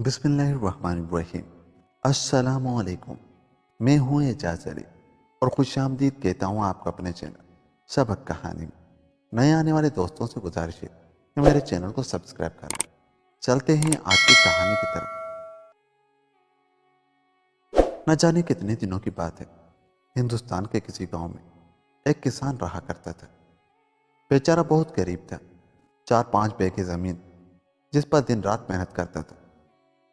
بسم اللہ الرحمن الرحیم۔ السلام علیکم، میں ہوں اعجاز علی اور خوش آمدید کہتا ہوں آپ کو اپنے چینل سبق کہانی میں۔ نئے آنے والے دوستوں سے گزارش ہے کہ میرے چینل کو سبسکرائب کر لیں۔ چلتے ہیں آج کی کہانی کی طرف۔ نہ جانے کتنے دنوں کی بات ہے، ہندوستان کے کسی گاؤں میں ایک کسان رہا کرتا تھا۔ بیچارہ بہت غریب تھا، 4-5 بیگھے زمین جس پر دن رات محنت کرتا تھا،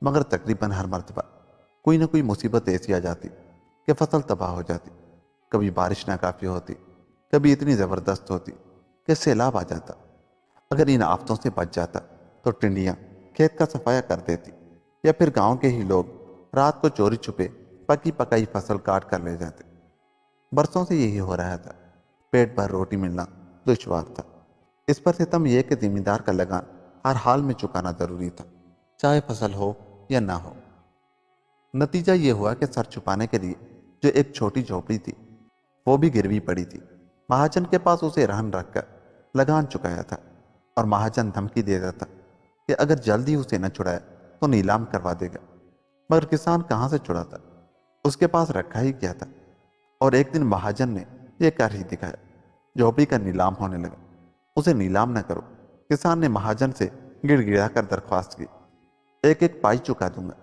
مگر تقریباً ہر مرتبہ کوئی نہ کوئی مصیبت ایسی آ جاتی کہ فصل تباہ ہو جاتی۔ کبھی بارش ناکافی ہوتی، کبھی اتنی زبردست ہوتی کہ سیلاب آ جاتا۔ اگر ان آفتوں سے بچ جاتا تو ٹنڈیاں کھیت کا صفایا کر دیتی، یا پھر گاؤں کے ہی لوگ رات کو چوری چھپے پکی پکائی فصل کاٹ کر لے جاتے۔ برسوں سے یہی ہو رہا تھا، پیٹ بھر روٹی ملنا دشوار تھا۔ اس پر ستم یہ کہ زمین دار کا لگان ہر حال میں چکانا ضروری تھا، چاہے فصل ہو یا نہ ہو۔ نتیجہ یہ ہوا کہ سر چھپانے کے لیے جو ایک چھوٹی جھوپڑی تھی وہ بھی گروی پڑی تھی۔ مہاجن کے پاس اسے رہن رکھ کر لگان چکایا تھا، اور مہاجن دھمکی دیتا تھا کہ اگر جلدی اسے نہ چھڑایا تو نیلام کروا دے گا۔ مگر کسان کہاں سے چھڑاتا، اس کے پاس رکھا ہی کیا تھا۔ اور ایک دن مہاجن نے یہ کر ہی دکھایا، جھوپڑی کا نیلام ہونے لگا۔ اسے نیلام نہ کرو، کسان نے مہاجن سے گڑ گڑا کر درخواست کی، ایک ایک پائی چکا دوں گا،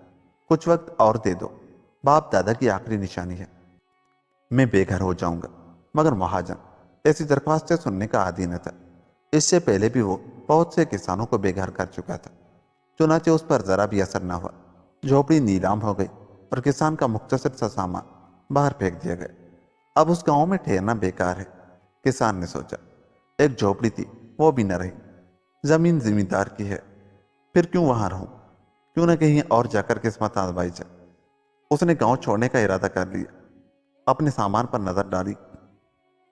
کچھ وقت اور دے دو، باپ دادا کی آخری نشانی ہے، میں بے گھر ہو جاؤں گا۔ مگر مہاجن ایسی درخواست سے سننے کا عادی نہ تھا۔ اس سے پہلے بھی وہ بہت سے کسانوں کو بے گھر کر چکا تھا، چنانچہ اس پر ذرا بھی اثر نہ ہوا۔ جھوپڑی نیلام ہو گئی اور کسان کا مختصر سا سامان باہر پھینک دیا گیا۔ اب اس گاؤں میں ٹھہرنا بیکار ہے، کسان نے سوچا۔ ایک جھوپڑی تھی، وہ بھی نہ رہی۔ زمین زمیندار کی ہے، پھر کیوں وہاں رہوں، کیوں نہ کہیں اور جا کر قسمت آزمائی جائے۔ اس نے گاؤں چھوڑنے کا ارادہ کر لیا۔ اپنے سامان پر نظر ڈالی،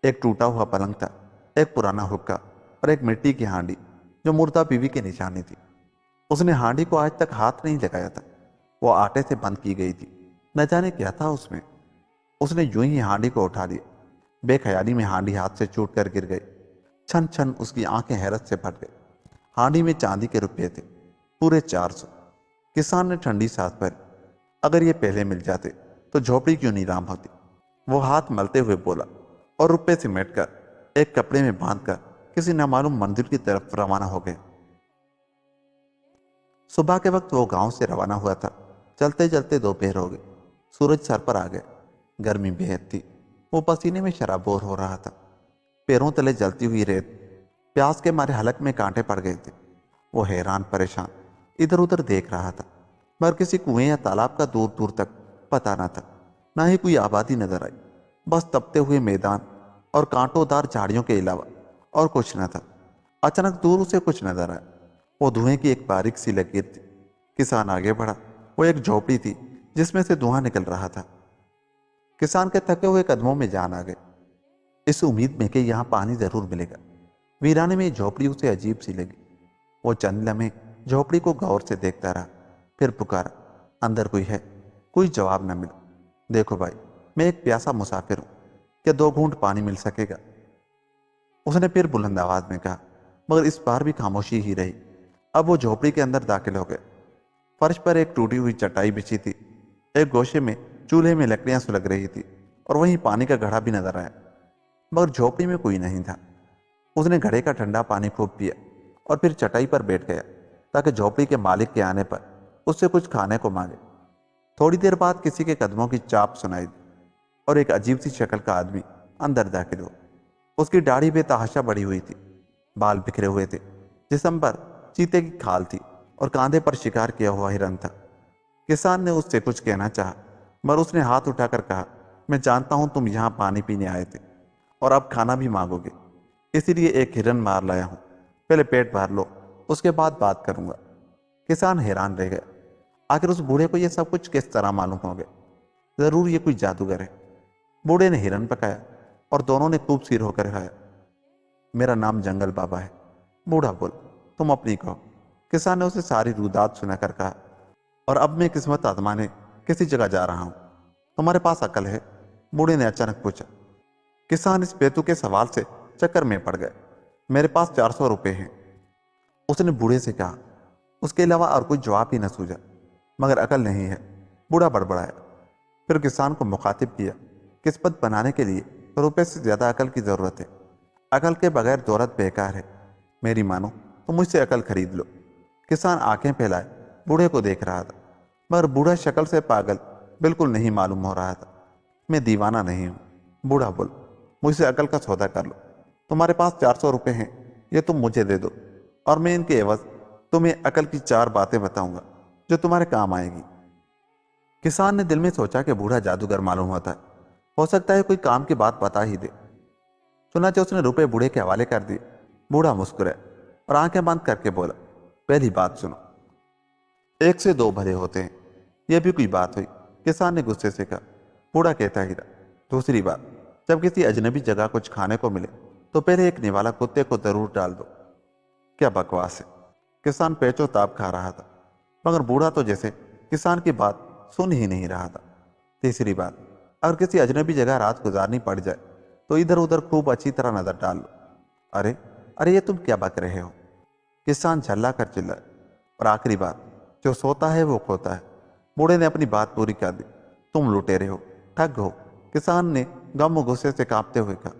ایک ٹوٹا ہوا پلنگ تھا، ایک پرانا حکا اور ایک مٹی کی ہانڈی جو مردہ بیوی کی نشانی تھی۔ اس نے ہانڈی کو آج تک ہاتھ نہیں لگایا تھا، وہ آٹے سے بند کی گئی تھی، نہ جانے کیا تھا اس میں۔ اس نے یوں ہی ہانڈی کو اٹھا لیا، بے خیالی میں ہانڈی ہاتھ سے چھوٹ کر گر گئی۔ چھن چھن اس کی آنکھیں حیرت سے پھٹ گئی۔ ہانڈی میں چاندی کے روپے تھے، پورے 400۔ کسان نے ٹھنڈی سانس بھری، اگر یہ پہلے مل جاتے تو جھوپڑی کیوں نیلام ہوتی۔ وہ ہاتھ ملتے ہوئے بولا، اور روپے سمیٹ کر ایک کپڑے میں باندھ کر کسی نامعلوم مندر کی طرف روانہ ہو گئے۔ صبح کے وقت وہ گاؤں سے روانہ ہوا تھا۔ چلتے چلتے دوپہر ہو گئی، سورج سر پر آ گیا۔ گرمی بے حد تھی، وہ پسینے میں شرابور ہو رہا تھا۔ پیروں تلے جلتی ہوئی ریت، پیاس کے مارے حلق میں کانٹے پڑ گئے تھے۔ وہ حیران پریشان ادھر ادھر دیکھ رہا تھا، مگر کسی کنویں یا تالاب کا دور دور تک پتہ نہ تھا، نہ ہی کوئی آبادی نظر آئی۔ بس تپتے ہوئے میدان اور کانٹوں دار جھاڑیوں کے علاوہ اور کچھ نہ تھا۔ اچانک دور اسے کچھ نظر آیا، وہ دھوئیں کی ایک باریک سی لکیر تھی۔ کسان آگے بڑھا، وہ ایک جھوپڑی تھی جس میں سے دھواں نکل رہا تھا۔ کسان کے تھکے ہوئے قدموں میں جان آ گئے، اس امید میں کہ یہاں پانی ضرور ملے گا۔ ویرانے میں جھوپڑی اسے عجیب سی لگی۔ وہ چند لمحے جھوپڑی کو غور سے دیکھتا رہا، پھر پکارا، اندر کوئی ہے؟ کوئی جواب نہ ملا۔ دیکھو بھائی، میں ایک پیاسا مسافر ہوں، کیا 2 گھونٹ پانی مل سکے گا؟ اس نے پھر بلند آواز میں کہا، مگر اس بار بھی خاموشی ہی رہی۔ اب وہ جھوپڑی کے اندر داخل ہو گئے۔ فرش پر ایک ٹوٹی ہوئی چٹائی بچھی تھی، ایک گوشے میں چولہے میں لکڑیاں سلگ رہی تھی، اور وہیں پانی کا گھڑا بھی نظر آیا، مگر جھوپڑی میں کوئی نہیں تھا۔ اس نے گھڑے کا ٹھنڈا پانی خوب پیا اور پھر چٹائی پر بیٹھ گیا تاکہ جھوپڑی کے مالک کے آنے پر اس سے کچھ کھانے کو مانگے۔ تھوڑی دیر بعد کسی کے قدموں کی چاپ سنائی دی، اور ایک عجیب سی شکل کا آدمی اندر داخل ہوا۔ اس کی داڑھی بے تحاشا بڑھی ہوئی تھی، بال بکھرے ہوئے تھے، جسم پر چیتے کی کھال تھی اور کاندھے پر شکار کیا ہوا ہرن تھا۔ کسان نے اس سے کچھ کہنا چاہا، مگر اس نے ہاتھ اٹھا کر کہا، میں جانتا ہوں تم یہاں پانی پینے آئے تھے اور اب کھانا بھی مانگو گے، اسی لیے ایک ہرن مار لایا ہوں، پہلے پیٹ بھر لو، اس کے بعد بات کروں گا۔ کسان حیران رہ گیا، آخر اس بوڑھے کو یہ سب کچھ کس طرح معلوم ہو گیا؟ ضرور یہ کوئی جادوگر ہے۔ بوڑھے نے ہرن پکایا اور دونوں نے خوب سیر ہو کر کھایا۔ میرا نام جنگل بابا ہے، بوڑھا بولا، تم اپنی کہو۔ کسان نے اسے ساری رودات سنا کر کہا، اور اب میں قسمت آزمانے کسی جگہ جا رہا ہوں، تمہارے پاس عقل ہے؟ بوڑھے نے اچانک پوچھا۔ کسان اس بیتو کے سوال سے چکر میں پڑ گئے۔ میرے پاس 400 روپے ہیں، اس نے بوڑھے سے کہا۔ اس کے علاوہ اور کوئی جواب ہی نہ سوجا۔ مگر عقل نہیں ہے، بوڑھا بڑبڑایا۔ پھر کسان کو مخاطب کیا، قسمت بنانے کے لیے روپے سے زیادہ عقل کی ضرورت ہے، عقل کے بغیر دولت بیکار ہے، میری مانو تو مجھ سے عقل خرید لو۔ کسان آنکھیں پھیلائے بوڑھے کو دیکھ رہا تھا، مگر بوڑھا شکل سے پاگل بالکل نہیں معلوم ہو رہا تھا۔ میں دیوانہ نہیں ہوں، بوڑھا بول، مجھ سے عقل کا سودا کر لو۔ تمہارے پاس 400 روپے ہیں، یہ تم مجھے دے دو، اور میں ان کے عوض تمہیں عقل کی 4 باتیں بتاؤں گا جو تمہارے کام آئے گی۔ کسان نے دل میں سوچا کہ بوڑھا جادوگر معلوم ہوتا ہے، ہو سکتا ہے کوئی کام کی بات بتا ہی دے۔ چنانچہ اس نے روپے بوڑھے کے حوالے کر دیے۔ بوڑھا مسکرایا اور آنکھیں بند کر کے بولا، پہلی بات سنو، 1 سے 2 بھلے ہوتے ہیں، یہ بھی کوئی بات ہوئی؟ کسان نے غصے سے کہا۔ بوڑھا کہتا ہی رہا، دوسری بات، جب کسی اجنبی جگہ کچھ کھانے کو ملے تو پہلے ایک نوالا کتے کو ضرور ڈال دو۔ کیا بکواس ہے! کسان پیچو تاب کھا رہا تھا، مگر بوڑھا تو جیسے کسان کی بات سن ہی نہیں رہا تھا۔ تیسری بات، اگر کسی اجنبی جگہ رات گزارنی پڑ جائے تو ادھر ادھر خوب اچھی طرح نظر ڈال لو۔ ارے ارے، یہ تم کیا بک رہے ہو؟ کسان جھلا کر چلائے۔ اور آخری بات، جو سوتا ہے وہ کھوتا ہے۔ بوڑھے نے اپنی بات پوری کر دی۔ تم لٹیرے ہو، ٹھگ ہو، کسان نے غم و غصے سے کانپتے ہوئے کہا۔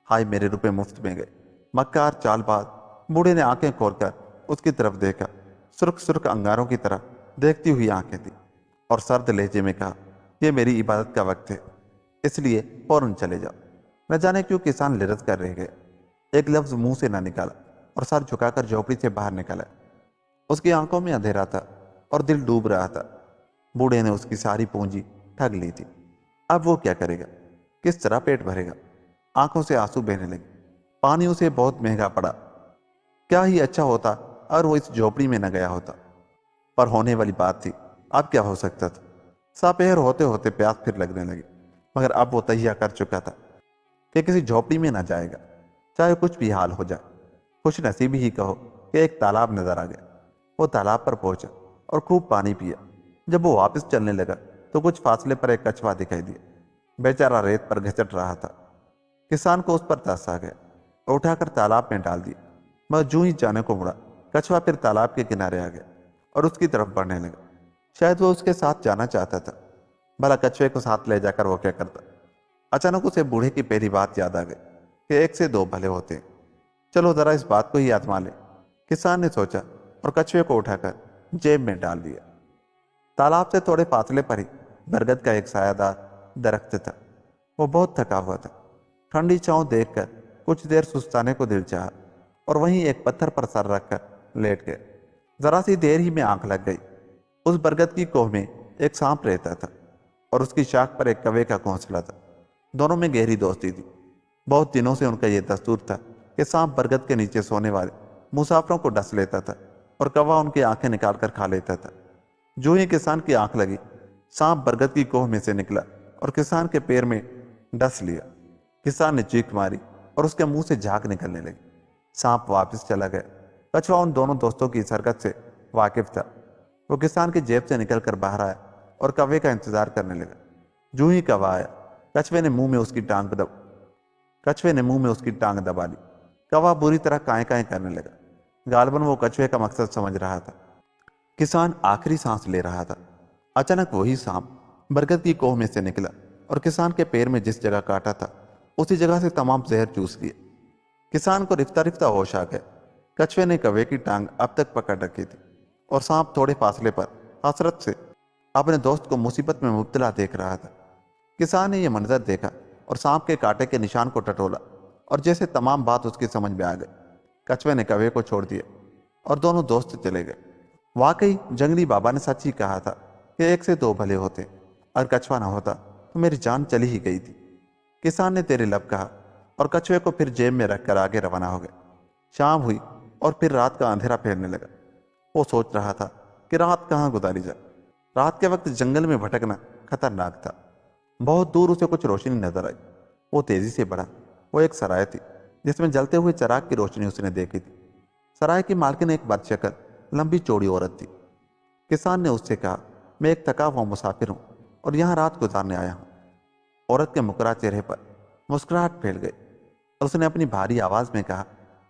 ہائے، میرے روپے مفت میں گئے! مکار چال باز! بوڑھے نے آنکھیں کھول کر اس کی طرف دیکھا، سرخ سرخ انگاروں کی طرح دیکھتی ہوئی آنکھیں تھیں، اور سرد لہجے میں کہا، یہ میری عبادت کا وقت ہے، اس لیے فوراً چلے جاؤ۔ نہ جانے کیوں کسان لرز کر رہ گیا، ایک لفظ منہ سے نہ نکالا، اور سر جھکا کر جھوپڑی سے باہر نکلا۔ اس کی آنکھوں میں اندھیرا تھا اور دل ڈوب رہا تھا۔ بوڑھے نے اس کی ساری پونجی ٹھگ لی تھی، اب وہ کیا کرے گا؟ کس طرح پیٹ بھرے گا؟ آنکھوں سے آنسو بہنے لگے۔ پانی اسے بہت مہنگا پڑا۔ کیا ہی اچھا ہوتا اگر وہ اس جھوپڑی میں نہ گیا ہوتا، پر ہونے والی بات تھی، اب کیا ہو سکتا تھا؟ سپہر ہوتے ہوتے پیاس پھر لگنے لگی، مگر اب وہ تہیہ کر چکا تھا کہ کسی جھوپڑی میں نہ جائے گا، چاہے کچھ بھی حال ہو جائے۔ خوش نصیبی ہی کہو کہ ایک تالاب نظر آ گیا۔ وہ تالاب پر پہنچا اور خوب پانی پیا۔ جب وہ واپس چلنے لگا تو کچھ فاصلے پر ایک کچھوا دکھائی دیا، بیچارہ ریت پر گھچٹ رہا تھا۔ کسان کو اس پر ترس آ گیا اور اٹھا کر تالاب میں ڈال دیا، مگر جوں ہی جانے کو مڑا، کچھوا پھر تالاب کے کنارے آ گیا اور اس کی طرف بڑھنے لگا۔ شاید وہ اس کے ساتھ جانا چاہتا تھا، بھلا کچھوے کو ساتھ لے جا کر وہ کیا کرتا؟ اچانک اسے بوڑھے کی پہلی بات یاد آ گئی کہ 1 سے 2 بھلے ہوتے ہیں، چلو ذرا اس بات کو ہی آزما لیں۔ کسان نے سوچا اور کچھوے کو اٹھا کر جیب میں ڈال دیا۔ تالاب سے تھوڑے فاصلے پر ہی برگد کا ایک سایہ دار درخت تھا۔ وہ بہت تھکا ہوا تھا۔ ٹھنڈی چھاؤں دیکھ کر کچھ دیر سستانے کو دل چاہا اور وہیں ایک پتھر پر سر رکھ کر لیٹ گیا۔ ذرا سی دیر ہی میں آنکھ لگ گئی۔ اس برگد کی کوہ میں ایک سانپ رہتا تھا اور اس کی شاخ پر ایک کوے کا گھونسلہ تھا۔ دونوں میں گہری دوستی تھی۔ بہت دنوں سے ان کا یہ دستور تھا کہ سانپ برگد کے نیچے سونے والے مسافروں کو ڈس لیتا تھا اور کوا ان کی آنکھیں نکال کر کھا لیتا تھا۔ جو ہی کسان کی آنکھ لگی، سانپ برگد کی کوہ میں سے نکلا اور کسان کے پیر میں ڈس لیا۔ کسان نے چیخ ماری اور اس کے منہ سے جھاگ نکلنے لگی۔ سانپ واپس چلا گیا۔ کچھوا ان دونوں دوستوں کی اس حرکت سے واقف تھا۔ وہ کسان کی جیب سے نکل کر باہر آیا اور کوے کا انتظار کرنے لگا۔ جو ہی کوا آیا، کچھوے نے منہ میں اس کی ٹانگ دبا لی۔ کوا بری طرح کائیں کائیں کرنے لگا۔ غالباً وہ کچھوے کا مقصد سمجھ رہا تھا۔ کسان آخری سانس لے رہا تھا۔ اچانک وہی سانپ برگد کی کوہ میں سے نکلا اور کسان کے پیر میں جس جگہ کاٹا تھا اسی جگہ سے تمام زہر چوس لیا۔ کسان کو رفتہ رفتہ ہوش آ گیا۔ کچھوے نے کوے کی ٹانگ اب تک پکڑ رکھی تھی اور سانپ تھوڑے فاصلے پر حسرت سے اپنے دوست کو مصیبت میں مبتلا دیکھ رہا تھا۔ کسان نے یہ منظر دیکھا اور سانپ کے کانٹے کے نشان کو ٹٹولا، اور جیسے تمام بات اس کی سمجھ میں آ گئی۔ کچھوے نے کوے کو چھوڑ دیا اور دونوں دوست چلے گئے۔ واقعی جنگلی بابا نے سچ ہی کہا تھا کہ 1 سے 2 بھلے ہوتے، اگر کچھوا نہ ہوتا تو میری جان چلی ہی گئی تھی۔ کسان نے تیرے لب کہا اور کچھوے کو پھر جیب میں رکھ کر آگے روانہ ہو گئے۔ شام ہوئی اور پھر رات کا اندھیرا پھیلنے لگا۔ وہ سوچ رہا تھا کہ رات کہاں گزاری جائے۔ رات کے وقت جنگل میں بھٹکنا خطرناک تھا۔ بہت دور اسے کچھ روشنی نظر آئی۔ وہ تیزی سے بڑھا۔ وہ ایک سرائے تھی جس میں جلتے ہوئے چراغ کی روشنی اس نے دیکھی تھی۔ سرائے کی مالکن ایک بدشکل لمبی چوڑی عورت تھی۔ کسان نے اس سے کہا، میں ایک تھکا ہوا مسافر ہوں اور یہاں رات گزارنے آیا ہوں۔ عورت کے مکرا چہرے پر مسکراہٹ پھیل گئی اور اس نے اپنی بھاری آواز میں کہا،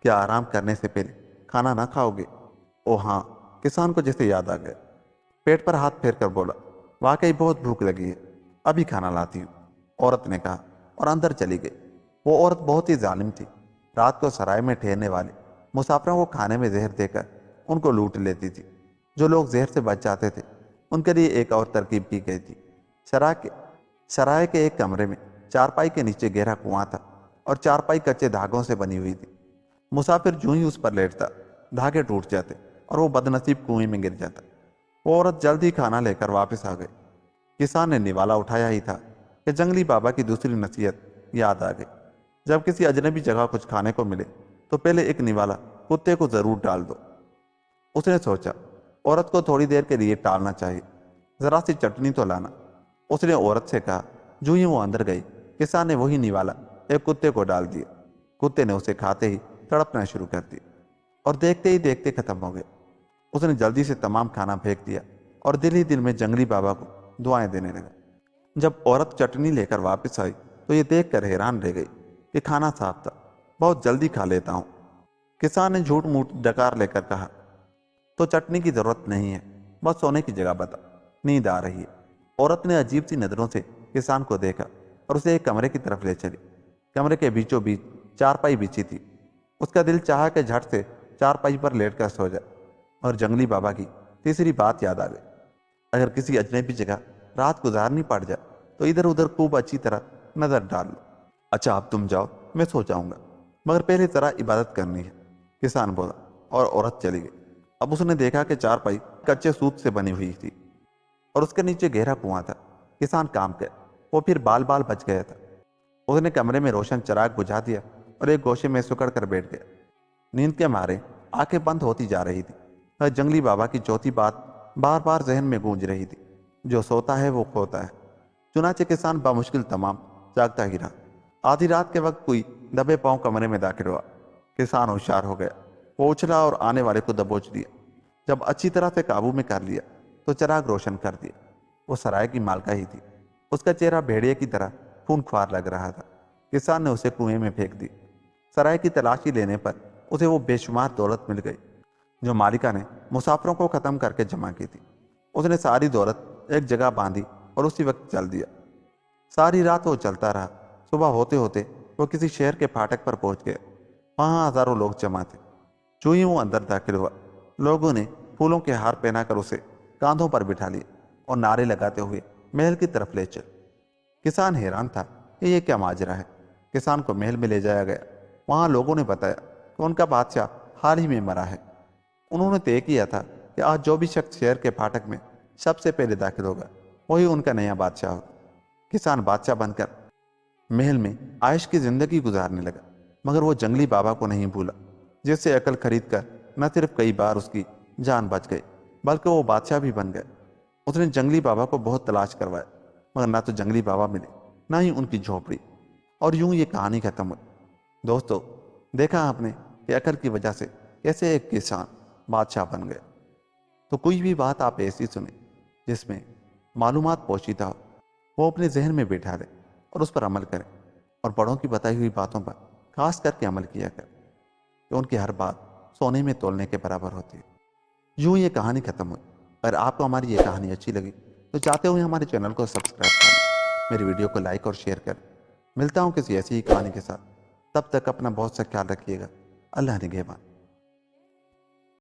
کیا آرام کرنے سے پہلے کھانا نہ کھاؤ گے؟ او ہاں! کسان کو جیسے یاد آ گیا۔ پیٹ پر ہاتھ پھیر کر بولا، واقعی بہت بھوک لگی ہے، ابھی کھانا لاتی ہوں، عورت نے کہا اور اندر چلی گئی۔ وہ عورت بہت ہی ظالم تھی، رات کو سرائے میں ٹھہرنے والے مسافروں کو کھانے میں زہر دے کر ان کو لوٹ لیتی تھی۔ جو لوگ زہر سے بچ جاتے تھے ان کے لیے ایک اور ترکیب کی گئی تھی۔ سرائے کے ایک کمرے میں چارپائی کے نیچے گہرا کنواں تھا اور چارپائی کچے دھاگوں سے بنی ہوئی تھی۔ مسافر جو ہی اس پر لیٹتا دھاگے ٹوٹ جاتے اور وہ بد نصیب کنویں میں گر جاتا۔ وہ عورت جلد ہی کھانا لے کر واپس آ گئی۔ کسان نے نوالا اٹھایا ہی تھا کہ جنگلی بابا کی دوسری نصیحت یاد آ گئی، جب کسی اجنبی جگہ کچھ کھانے کو ملے تو پہلے ایک نوالا کتے کو ضرور ڈال دو۔ اس نے سوچا عورت کو تھوڑی دیر کے لیے ٹالنا چاہیے، ذرا سی چٹنی تو لانا۔ اس نے عورت سے کہا۔ جو ہی وہ اندر گئی کسان نے وہی نوالا ایک کتے کو ڈال دیا۔ کتے نے اسے کھاتے ہی تڑپنا شروع کر دیا اور دیکھتے ہی دیکھتے ختم ہو گئے۔ اس نے جلدی سے تمام کھانا پھینک دیا اور دل ہی دل میں جنگلی بابا کو دعائیں دینے لگا۔ جب عورت چٹنی لے کر واپس آئی تو یہ دیکھ کر حیران رہ گئی کہ کھانا صاف تھا۔ بہت جلدی کھا لیتا ہوں، کسان نے جھوٹ موٹ ڈکار لے کر کہا۔ تو چٹنی کی ضرورت نہیں ہے، بس سونے کی جگہ بتا، نیند آ رہی ہے۔ عورت نے عجیب سی نظروں سے کسان کو دیکھا اور اسے ایک کمرے کی طرف لے چلی۔ کمرے کے بیچوں بیچ چارپائی بچھی تھی۔ اس کا دل چاہا کہ جھٹ سے چارپائی پر لیٹ کر سو جائے، اور جنگلی بابا کی تیسری بات یاد آ گئی، اگر کسی اجنبی جگہ رات گزارنی پڑ جائے تو ادھر ادھر خوب اچھی طرح نظر ڈال لو۔ اچھا اب تم جاؤ، میں سو جاؤں گا، مگر پہلے ذرا عبادت کرنی ہے، کسان بولا، اور عورت چلی گئی۔ اب اس نے دیکھا کہ چارپائی کچے سوت سے بنی ہوئی تھی اور اس کے نیچے گہرا کنواں تھا۔ کسان کام کر وہ پھر بال بال بچ گیا تھا۔ اس نے کمرے میں روشن چراغ بجھا دیا اور ایک گوشے میں سکڑ کر بیٹھ گیا۔ نیند کے مارے آنکھیں بند ہوتی جا رہی تھی اور جنگلی بابا کی چوتھی بات بار بار ذہن میں گونج رہی تھی، جو سوتا ہے وہ کھوتا ہے۔ چنانچہ کسان بمشکل تمام جاگتا ہی رہا۔ آدھی رات کے وقت کوئی دبے پاؤں کمرے میں داخل ہوا۔ کسان ہوشیار ہو گیا، وہ اچھلا اور آنے والے کو دبوچ دیا۔ جب اچھی طرح سے قابو میں کر لیا تو چراغ روشن کر دیا۔ وہ سرائے کی مالکہ ہی تھی۔ اس کا چہرہ بھیڑیے کی طرح خون خوار لگ رہا تھا۔ کسان نے اسے کنویں میں پھینک دی۔ سرائے کی تلاشی لینے پر اسے وہ بے شمار دولت مل گئی جو مالکہ نے مسافروں کو ختم کر کے جمع کی تھی۔ اس نے ساری دولت ایک جگہ باندھی اور اسی وقت چل دیا۔ ساری رات وہ چلتا رہا۔ صبح ہوتے ہوتے وہ کسی شہر کے پھاٹک پر پہنچ گیا۔ وہاں ہزاروں لوگ جمع تھے۔ جو ہی وہ اندر داخل ہوا لوگوں نے پھولوں کے ہار پہنا کر اسے کاندھوں پر بٹھا لیا اور نعرے لگاتے ہوئے محل کی طرف لے چل۔ کسان حیران تھا کہ یہ کیا ماجرا ہے۔ کسان کو محل میں لے جایا گیا۔ وہاں لوگوں نے بتایا کہ ان کا بادشاہ حال ہی میں مرا ہے۔ انہوں نے طے کیا تھا کہ آج جو بھی شخص شہر کے پھاٹک میں سب سے پہلے داخل ہوگا وہی ان کا نیا بادشاہ ہوگا۔ کسان بادشاہ بن کر محل میں عائش کی زندگی گزارنے لگا، مگر وہ جنگلی بابا کو نہیں بھولا، جس سے عقل خرید کر نہ صرف کئی بار اس کی جان بچ گئی بلکہ وہ بادشاہ بھی بن گئے۔ اس نے جنگلی بابا کو بہت تلاش کروایا، مگر نہ تو جنگلی بابا ملے نہ ہی ان کی جھوپڑی، اور یوں یہ کہانی ختم ہوئی۔ دوستو، دیکھا آپ نے کہ عقل کی وجہ سے کیسے ایک کسان بادشاہ بن گئے۔ تو کوئی بھی بات آپ ایسی سنیں جس میں معلومات پوشیدہ ہو، وہ اپنے ذہن میں بیٹھا لیں اور اس پر عمل کریں، اور بڑوں کی بتائی ہوئی باتوں پر خاص کر کے عمل کیا کریں کہ ان کی ہر بات سونے میں تولنے کے برابر ہوتی ہے۔ یوں یہ کہانی ختم ہوئی۔ اگر آپ کو ہماری یہ کہانی اچھی لگی تو چاہتے ہوئے ہمارے چینل کو سبسکرائب کریں، میری ویڈیو کو لائک اور شیئر کریں۔ ملتا ہوں کسی ایسی ہی کہانی کے ساتھ، تب تک اپنا بہت سا خیال رکھیے گا۔ اللہ نگہبان۔